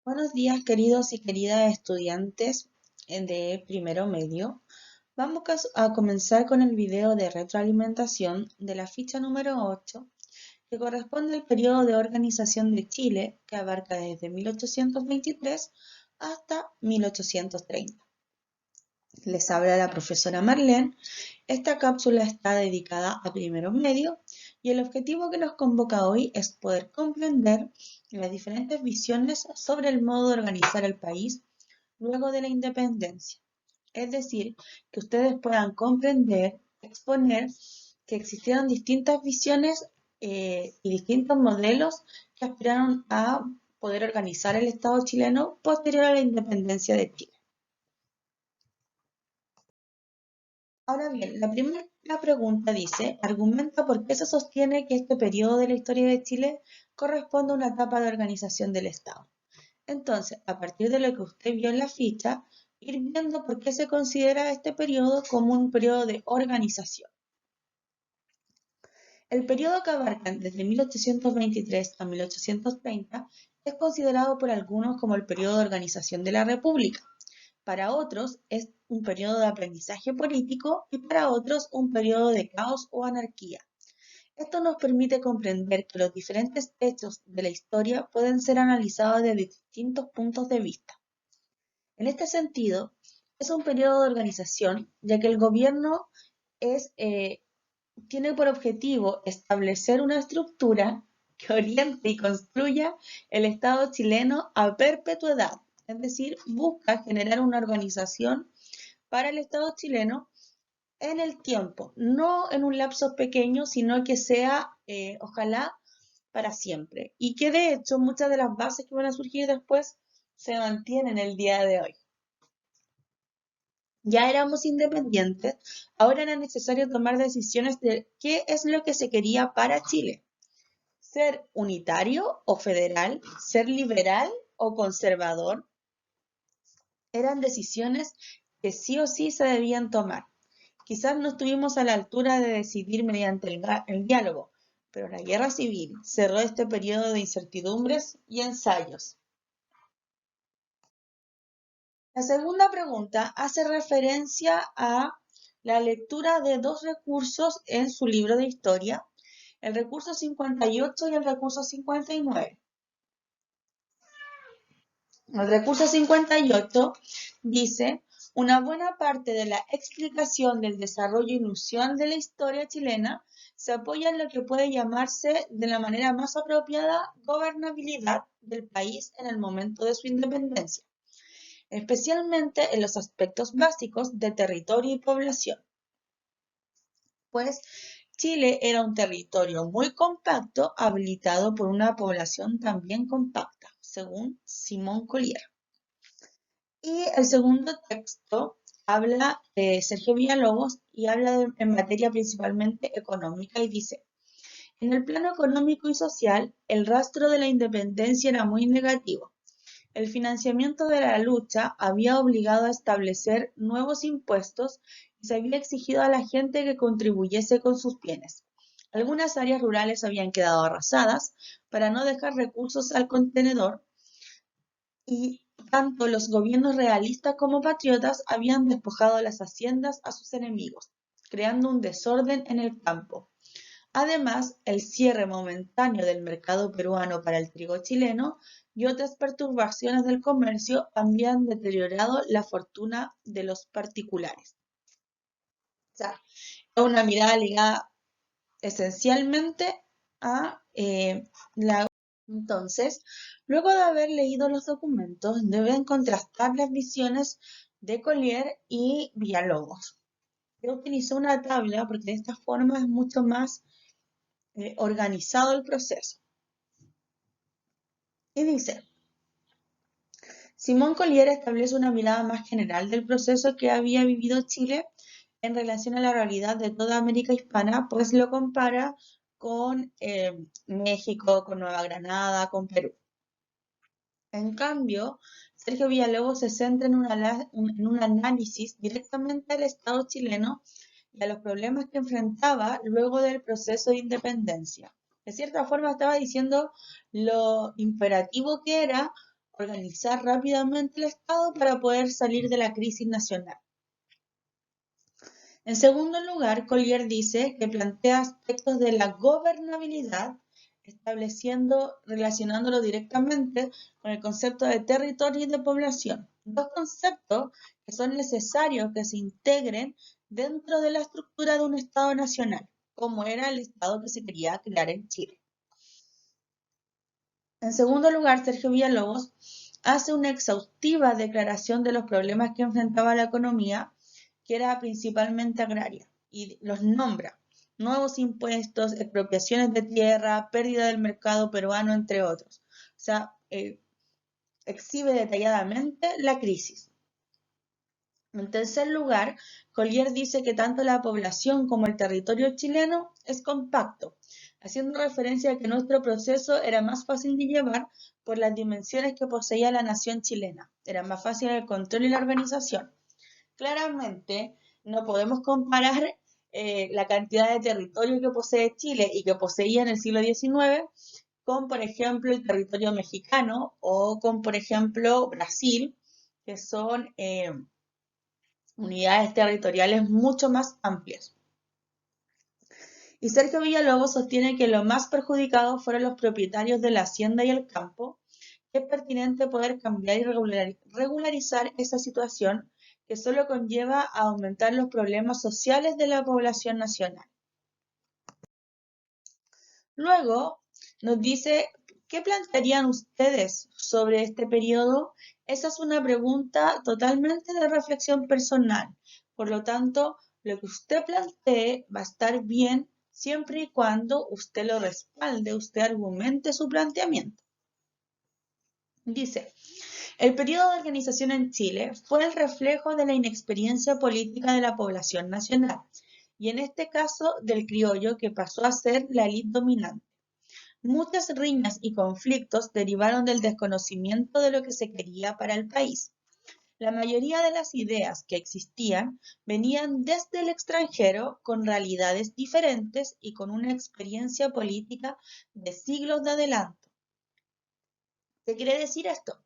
Buenos días, queridos y queridas estudiantes de primero medio. Vamos a comenzar con el video de retroalimentación de la ficha número 8, que corresponde al periodo de organización de Chile, que abarca desde 1823 hasta 1830. Les habla la profesora Marlene. Esta cápsula está dedicada a primero medio y el objetivo que nos convoca hoy es poder comprender las diferentes visiones sobre el modo de organizar el país luego de la independencia. Es decir, que ustedes puedan comprender, exponer que existieron distintas visiones y distintos modelos que aspiraron a poder organizar el Estado chileno posterior a la independencia de Chile. Ahora bien, la primera pregunta dice, argumenta por qué se sostiene que este periodo de la historia de Chile corresponde a una etapa de organización del Estado. Entonces, a partir de lo que usted vio en la ficha, ir viendo por qué se considera este periodo como un periodo de organización. El periodo que abarca desde 1823 a 1830 es considerado por algunos como el periodo de organización de la República. Para otros es un periodo de aprendizaje político y para otros un periodo de caos o anarquía. Esto nos permite comprender que los diferentes hechos de la historia pueden ser analizados desde distintos puntos de vista. En este sentido, es un periodo de organización, ya que el gobierno tiene por objetivo establecer una estructura que oriente y construya el Estado chileno a perpetuidad, es decir, busca generar una organización para el Estado chileno en el tiempo, no en un lapso pequeño, sino que sea, ojalá, para siempre. Y que de hecho muchas de las bases que van a surgir después se mantienen el día de hoy. Ya éramos independientes, ahora era necesario tomar decisiones de qué es lo que se quería para Chile. Ser unitario o federal, ser liberal o conservador, eran decisiones que sí o sí se debían tomar. Quizás no estuvimos a la altura de decidir mediante el diálogo, pero la guerra civil cerró este periodo de incertidumbres y ensayos. La segunda pregunta hace referencia a la lectura de dos recursos en su libro de historia, el recurso 58 y el recurso 59. El recurso 58 dice, una buena parte de la explicación del desarrollo inusual de la historia chilena se apoya en lo que puede llamarse de la manera más apropiada gobernabilidad del país en el momento de su independencia, especialmente en los aspectos básicos de territorio y población. Pues Chile era un territorio muy compacto, habilitado por una población también compacta, según Simón Collier. Y el segundo texto habla de Sergio Villalobos y habla en materia principalmente económica y dice, en el plano económico y social, el rastro de la independencia era muy negativo. El financiamiento de la lucha había obligado a establecer nuevos impuestos y se había exigido a la gente que contribuyese con sus bienes. Algunas áreas rurales habían quedado arrasadas para no dejar recursos al contenedor y tanto los gobiernos realistas como patriotas habían despojado las haciendas a sus enemigos, creando un desorden en el campo. Además, el cierre momentáneo del mercado peruano para el trigo chileno y otras perturbaciones del comercio habían deteriorado la fortuna de los particulares. O sea, es una mirada ligada esencialmente a la... Entonces, luego de haber leído los documentos, deben contrastar las visiones de Collier y Villalobos. Yo utilicé una tabla porque de esta forma es mucho más organizado el proceso. Y dice, Simón Collier establece una mirada más general del proceso que había vivido Chile en relación a la realidad de toda América hispana, pues lo compara con México, con Nueva Granada, con Perú. En cambio, Sergio Villalobos se centra en un análisis directamente al Estado chileno y a los problemas que enfrentaba luego del proceso de independencia. De cierta forma estaba diciendo lo imperativo que era organizar rápidamente el Estado para poder salir de la crisis nacional. En segundo lugar, Collier dice que plantea aspectos de la gobernabilidad, relacionándolo directamente con el concepto de territorio y de población. Dos conceptos que son necesarios que se integren dentro de la estructura de un Estado nacional, como era el Estado que se quería crear en Chile. En segundo lugar, Sergio Villalobos hace una exhaustiva declaración de los problemas que enfrentaba la economía, que era principalmente agraria, y los nombra: nuevos impuestos, expropiaciones de tierra, pérdida del mercado peruano, entre otros. O sea, exhibe detalladamente la crisis. En tercer lugar, Collier dice que tanto la población como el territorio chileno es compacto, haciendo referencia a que nuestro proceso era más fácil de llevar por las dimensiones que poseía la nación chilena. Era más fácil el control y la organización. Claramente, no podemos comparar la cantidad de territorio que posee Chile y que poseía en el siglo XIX con, por ejemplo, el territorio mexicano o con, por ejemplo, Brasil, que son unidades territoriales mucho más amplias. Y Sergio Villalobos sostiene que los más perjudicados fueron los propietarios de la hacienda y el campo, que es pertinente poder cambiar y regularizar esa situación que solo conlleva a aumentar los problemas sociales de la población nacional. Luego nos dice, ¿qué plantearían ustedes sobre este periodo? Esa es una pregunta totalmente de reflexión personal. Por lo tanto, lo que usted plantee va a estar bien siempre y cuando usted lo respalde, usted argumente su planteamiento. Dice, el periodo de organización en Chile fue el reflejo de la inexperiencia política de la población nacional, y en este caso del criollo, que pasó a ser la élite dominante. Muchas riñas y conflictos derivaron del desconocimiento de lo que se quería para el país. La mayoría de las ideas que existían venían desde el extranjero con realidades diferentes y con una experiencia política de siglos de adelanto. ¿Qué quiere decir esto?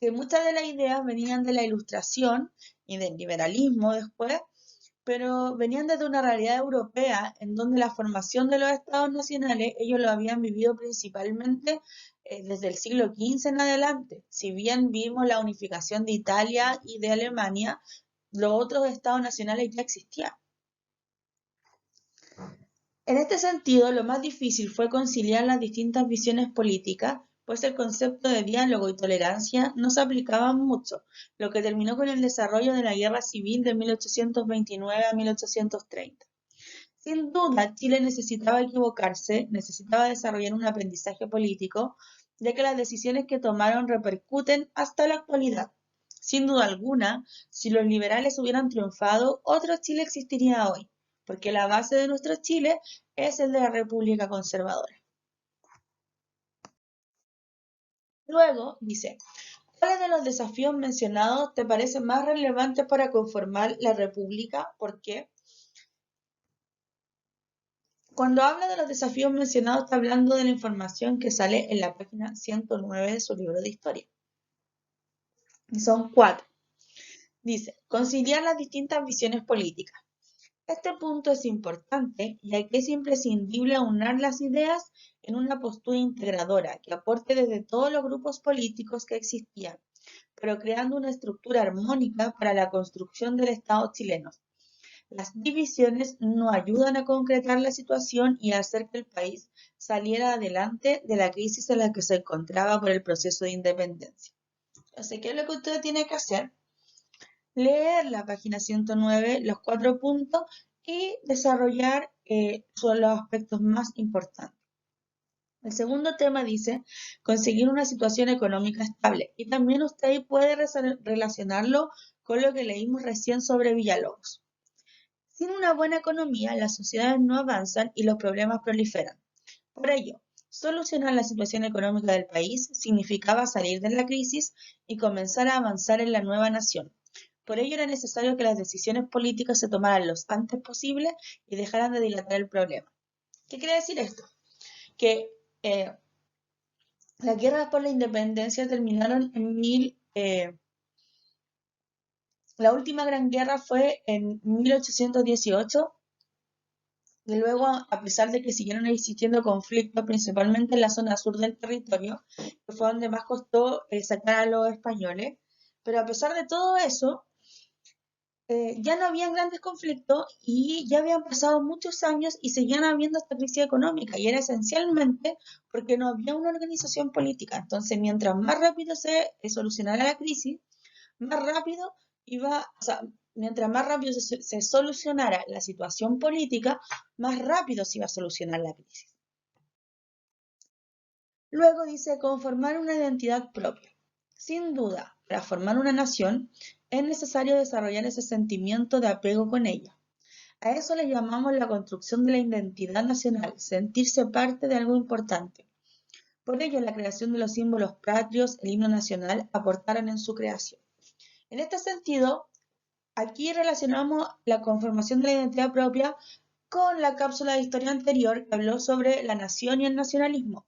Que muchas de las ideas venían de la Ilustración y del liberalismo después, pero venían desde una realidad europea en donde la formación de los estados nacionales ellos lo habían vivido principalmente desde el siglo XV en adelante. Si bien vimos la unificación de Italia y de Alemania, los otros estados nacionales ya existían. En este sentido, lo más difícil fue conciliar las distintas visiones políticas, pues el concepto de diálogo y tolerancia no se aplicaban mucho, lo que terminó con el desarrollo de la Guerra Civil de 1829 a 1830. Sin duda, Chile necesitaba equivocarse, necesitaba desarrollar un aprendizaje político, ya que las decisiones que tomaron repercuten hasta la actualidad. Sin duda alguna, si los liberales hubieran triunfado, otro Chile existiría hoy, porque la base de nuestro Chile es el de la República Conservadora. Luego, dice, ¿cuáles de los desafíos mencionados te parecen más relevantes para conformar la República? ¿Por qué? Cuando habla de los desafíos mencionados, está hablando de la información que sale en la página 109 de su libro de historia. Y son 4. Dice, conciliar las distintas visiones políticas. Este punto es importante, ya que es imprescindible aunar las ideas en una postura integradora que aporte desde todos los grupos políticos que existían, pero creando una estructura armónica para la construcción del Estado chileno. Las divisiones no ayudan a concretar la situación y a hacer que el país saliera adelante de la crisis en la que se encontraba por el proceso de independencia. Así que lo que usted tiene que hacer, leer la página 109, los 4 puntos y desarrollar son los aspectos más importantes. El segundo tema dice conseguir una situación económica estable, y también usted puede relacionarlo con lo que leímos recién sobre Villalobos. Sin una buena economía, las sociedades no avanzan y los problemas proliferan. Por ello, solucionar la situación económica del país significaba salir de la crisis y comenzar a avanzar en la nueva nación. Por ello era necesario que las decisiones políticas se tomaran lo antes posible y dejaran de dilatar el problema. ¿Qué quiere decir esto? Que Las guerras por la independencia terminaron la última gran guerra fue en 1818 y luego, a pesar de que siguieron existiendo conflictos, principalmente en la zona sur del territorio, que fue donde más costó sacar a los españoles, pero a pesar de todo eso, ya no habían grandes conflictos y ya habían pasado muchos años y seguían habiendo esta crisis económica y era esencialmente porque no había una organización política. Entonces, mientras más rápido se solucionara la crisis, más rápido o sea, mientras más rápido se solucionara la situación política, más rápido se iba a solucionar la crisis. Luego dice conformar una identidad propia. Sin duda, para formar una nación es necesario desarrollar ese sentimiento de apego con ella. A eso le llamamos la construcción de la identidad nacional, sentirse parte de algo importante. Por ello, la creación de los símbolos patrios, el himno nacional, aportaron en su creación. En este sentido, aquí relacionamos la conformación de la identidad propia con la cápsula de historia anterior que habló sobre la nación y el nacionalismo.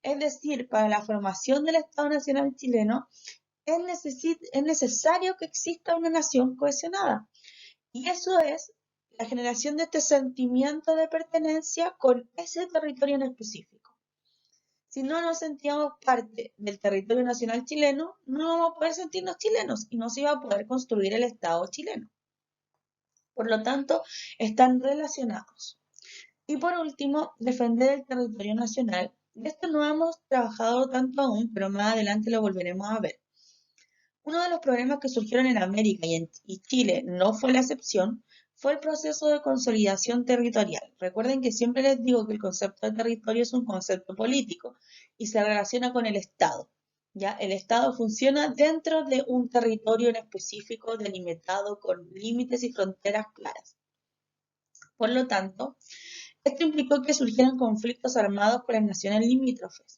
Es decir, para la formación del Estado Nacional chileno es necesario que exista una nación cohesionada. Y eso es la generación de este sentimiento de pertenencia con ese territorio en específico. Si no nos sentíamos parte del territorio nacional chileno, no vamos a poder sentirnos chilenos y no se iba a poder construir el Estado chileno. Por lo tanto, están relacionados. Y por último, defender el territorio nacional. De esto no hemos trabajado tanto aún, pero más adelante lo volveremos a ver. Uno de los problemas que surgieron en América y Chile no fue la excepción, fue el proceso de consolidación territorial. Recuerden que siempre les digo que el concepto de territorio es un concepto político y se relaciona con el Estado. ¿Ya? El Estado funciona dentro de un territorio en específico delimitado con límites y fronteras claras. Por lo tanto, esto implicó que surgieran conflictos armados con las naciones limítrofes.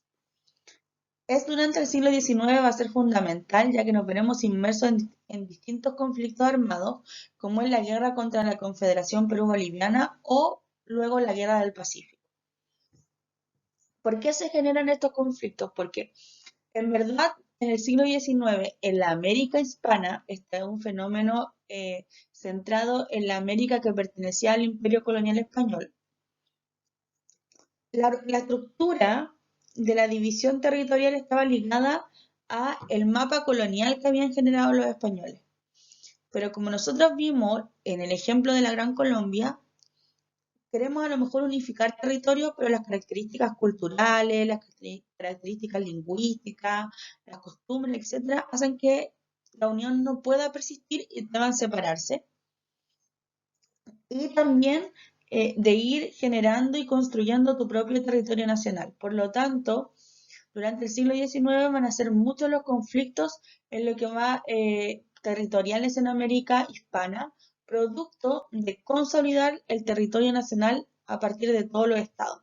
Es durante el siglo XIX va a ser fundamental, ya que nos veremos inmersos en distintos conflictos armados, como es la guerra contra la Confederación Perú-Boliviana o luego la Guerra del Pacífico. ¿Por qué se generan estos conflictos? Porque en verdad en el siglo XIX en la América hispana está un fenómeno centrado en la América que pertenecía al Imperio Colonial Español. La estructura de la división territorial estaba ligada a el mapa colonial que habían generado los españoles. Pero como nosotros vimos en el ejemplo de la Gran Colombia, queremos a lo mejor unificar territorios, pero las características culturales, las características lingüísticas, las costumbres, etcétera, hacen que la unión no pueda persistir y deban separarse. Y también de ir generando y construyendo tu propio territorio nacional. Por lo tanto, durante el siglo XIX van a ser muchos los conflictos en lo que va territoriales en América hispana, producto de consolidar el territorio nacional a partir de todos los estados.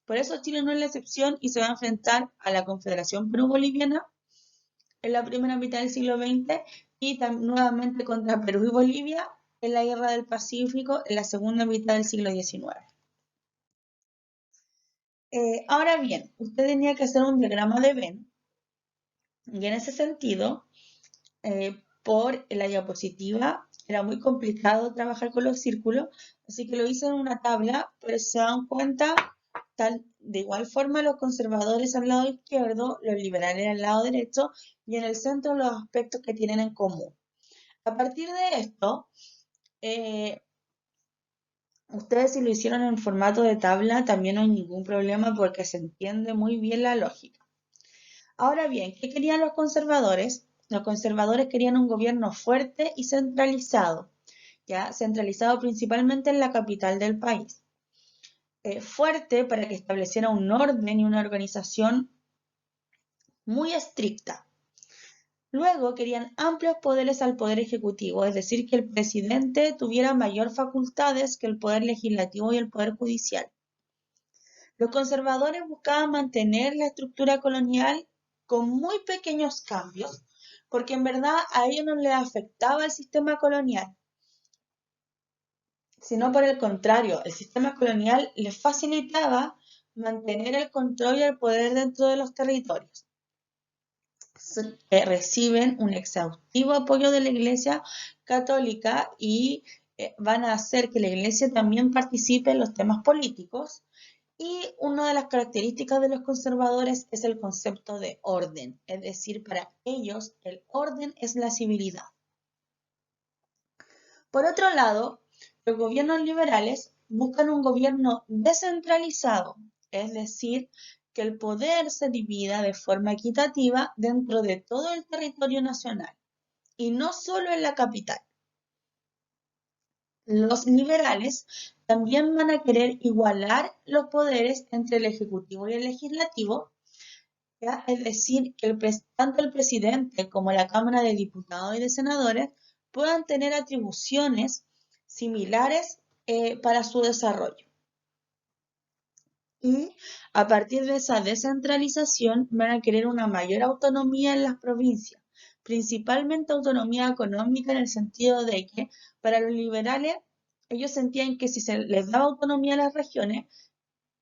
Por eso Chile no es la excepción y se va a enfrentar a la Confederación Perú-Boliviana en la primera mitad del siglo XX y nuevamente contra Perú y Bolivia en la Guerra del Pacífico en la segunda mitad del siglo XIX. Ahora bien, usted tenía que hacer un diagrama de Venn y en ese sentido, por la diapositiva era muy complicado trabajar con los círculos, así que lo hice en una tabla, pero si se dan cuenta, de igual forma los conservadores al lado izquierdo, los liberales al lado derecho y en el centro los aspectos que tienen en común. A partir de esto, ustedes si lo hicieron en formato de tabla también no hay ningún problema porque se entiende muy bien la lógica. Ahora bien, ¿qué querían los conservadores? Los conservadores querían un gobierno fuerte y centralizado, ya centralizado principalmente en la capital del país. Fuerte para que estableciera un orden y una organización muy estricta. Luego querían amplios poderes al poder ejecutivo, es decir, que el presidente tuviera mayor facultades que el poder legislativo y el poder judicial. Los conservadores buscaban mantener la estructura colonial con muy pequeños cambios, porque en verdad a ellos no les afectaba el sistema colonial, sino por el contrario, el sistema colonial les facilitaba mantener el control y el poder dentro de los territorios. Reciben un exhaustivo apoyo de la Iglesia Católica y van a hacer que la Iglesia también participe en los temas políticos. Y una de las características de los conservadores es el concepto de orden, es decir, para ellos el orden es la civilidad. Por otro lado, los gobiernos liberales buscan un gobierno descentralizado, es decir, que el poder se divida de forma equitativa dentro de todo el territorio nacional y no solo en la capital. Los liberales también van a querer igualar los poderes entre el Ejecutivo y el Legislativo, ¿ya? Es decir, que tanto el presidente como la Cámara de Diputados y de Senadores puedan tener atribuciones similares para su desarrollo. Y a partir de esa descentralización van a querer una mayor autonomía en las provincias, principalmente autonomía económica en el sentido de que para los liberales ellos sentían que si se les daba autonomía a las regiones,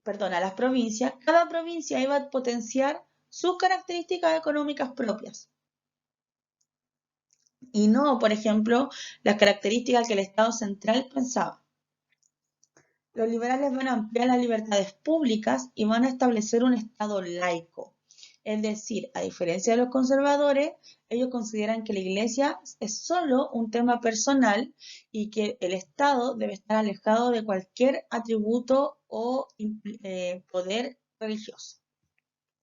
perdón, a las provincias, cada provincia iba a potenciar sus características económicas propias. Y no, por ejemplo, las características que el Estado central pensaba. Los liberales van a ampliar las libertades públicas y van a establecer un Estado laico. Es decir, a diferencia de los conservadores, ellos consideran que la Iglesia es solo un tema personal y que el Estado debe estar alejado de cualquier atributo o poder religioso,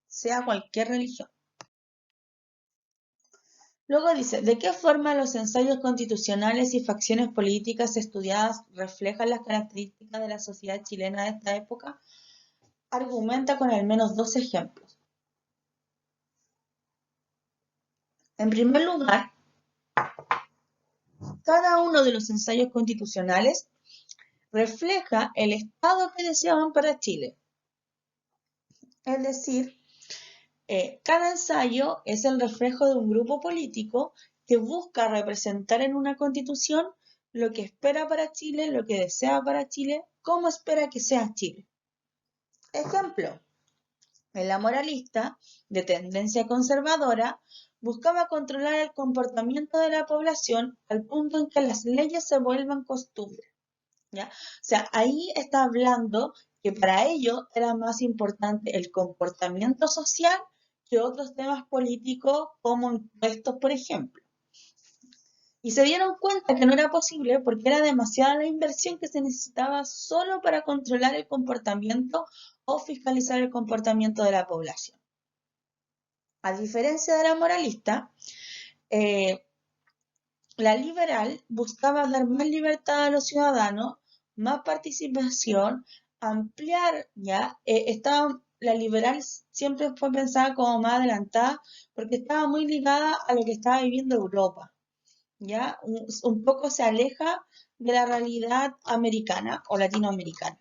sea cualquier religión. Luego dice, ¿de qué forma los ensayos constitucionales y facciones políticas estudiadas reflejan las características de la sociedad chilena de esta época? Argumenta con al menos 2 ejemplos. En primer lugar, cada uno de los ensayos constitucionales refleja el Estado que deseaban para Chile. Es decir, cada ensayo es el reflejo de un grupo político que busca representar en una constitución lo que espera para Chile, lo que desea para Chile, cómo espera que sea Chile. Ejemplo, en La Moralista, de tendencia conservadora, buscaba controlar el comportamiento de la población al punto en que las leyes se vuelvan costumbre. ¿Ya? O sea, ahí está hablando que para ellos era más importante el comportamiento social que otros temas políticos como impuestos, por ejemplo. Y se dieron cuenta que no era posible porque era demasiada la inversión que se necesitaba solo para controlar el comportamiento o fiscalizar el comportamiento de la población. A diferencia de La Moralista, la liberal buscaba dar más libertad a los ciudadanos, más participación, ampliar, ¿ya? La liberal siempre fue pensada como más adelantada porque estaba muy ligada a lo que estaba viviendo Europa, ¿ya? Un poco se aleja de la realidad americana o latinoamericana.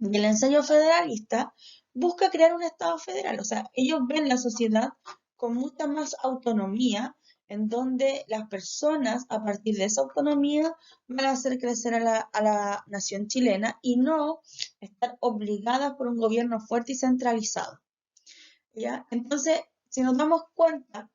Y el ensayo federalista busca crear un Estado federal, o sea, ellos ven la sociedad con mucha más autonomía, en donde las personas, a partir de esa autonomía, van a hacer crecer a la nación chilena y no estar obligadas por un gobierno fuerte y centralizado. ¿Ya? Entonces, si nos damos cuenta,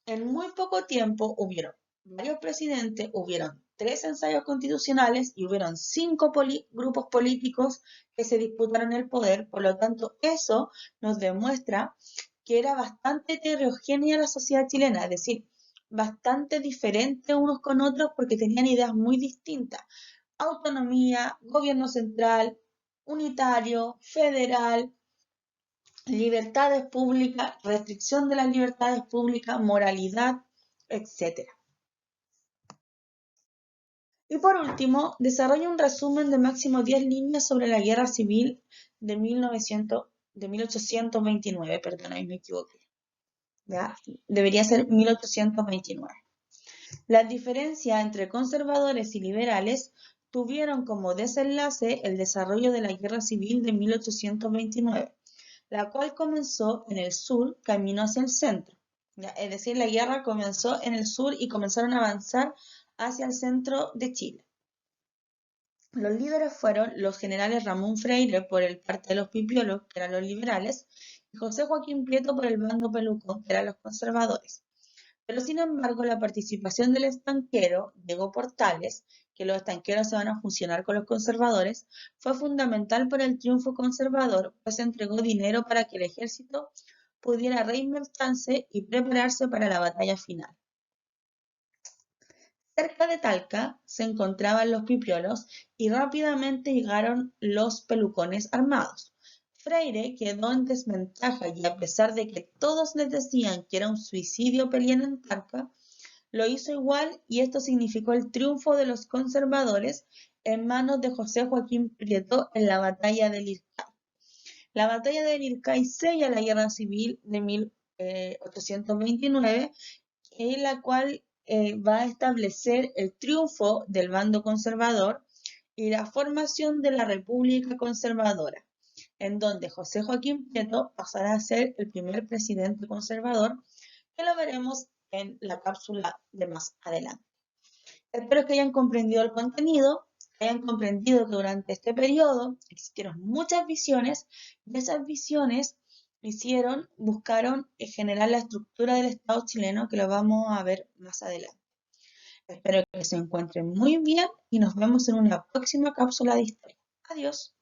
en muy poco tiempo hubieron varios presidentes, hubieron 3 ensayos constitucionales y hubieron 5 grupos políticos que se disputaron el poder. Por lo tanto, eso nos demuestra que era bastante heterogénea la sociedad chilena, es decir, bastante diferente unos con otros porque tenían ideas muy distintas. Autonomía, gobierno central, unitario, federal, libertades públicas, restricción de las libertades públicas, moralidad, etc. Y por último, desarrolla un resumen de máximo 10 líneas sobre la guerra civil de 1829, perdón, ahí me equivoqué. ¿Ya? Debería ser 1829. Las diferencias entre conservadores y liberales tuvieron como desenlace el desarrollo de la guerra civil de 1829, la cual comenzó en el sur camino hacia el centro. ¿Ya? Es decir, la guerra comenzó en el sur y comenzaron a avanzar hacia el centro de Chile. Los líderes fueron los generales Ramón Freire por el parte de los pipiolos, que eran los liberales, y José Joaquín Prieto por el bando pelucón, que eran los conservadores. Pero sin embargo, la participación del estanquero, Diego Portales, que los estanqueros se van a fusionar con los conservadores, fue fundamental para el triunfo conservador, pues entregó dinero para que el ejército pudiera reinventarse y prepararse para la batalla final. Cerca de Talca se encontraban los pipiolos y rápidamente llegaron los pelucones armados. Freire quedó en desventaja y a pesar de que todos les decían que era un suicidio pelear en Talca, lo hizo igual y esto significó el triunfo de los conservadores en manos de José Joaquín Prieto en la batalla del Lircay. La batalla del Lircay sella la guerra civil de 1829, en la cual va a establecer el triunfo del bando conservador y la formación de la República Conservadora, en donde José Joaquín Prieto pasará a ser el primer presidente conservador, que lo veremos en la cápsula de más adelante. Espero que hayan comprendido el contenido, que hayan comprendido que durante este periodo existieron muchas visiones y esas visiones buscaron generar la estructura del Estado chileno, que lo vamos a ver más adelante. Espero que se encuentren muy bien y nos vemos en una próxima cápsula de historia. Adiós.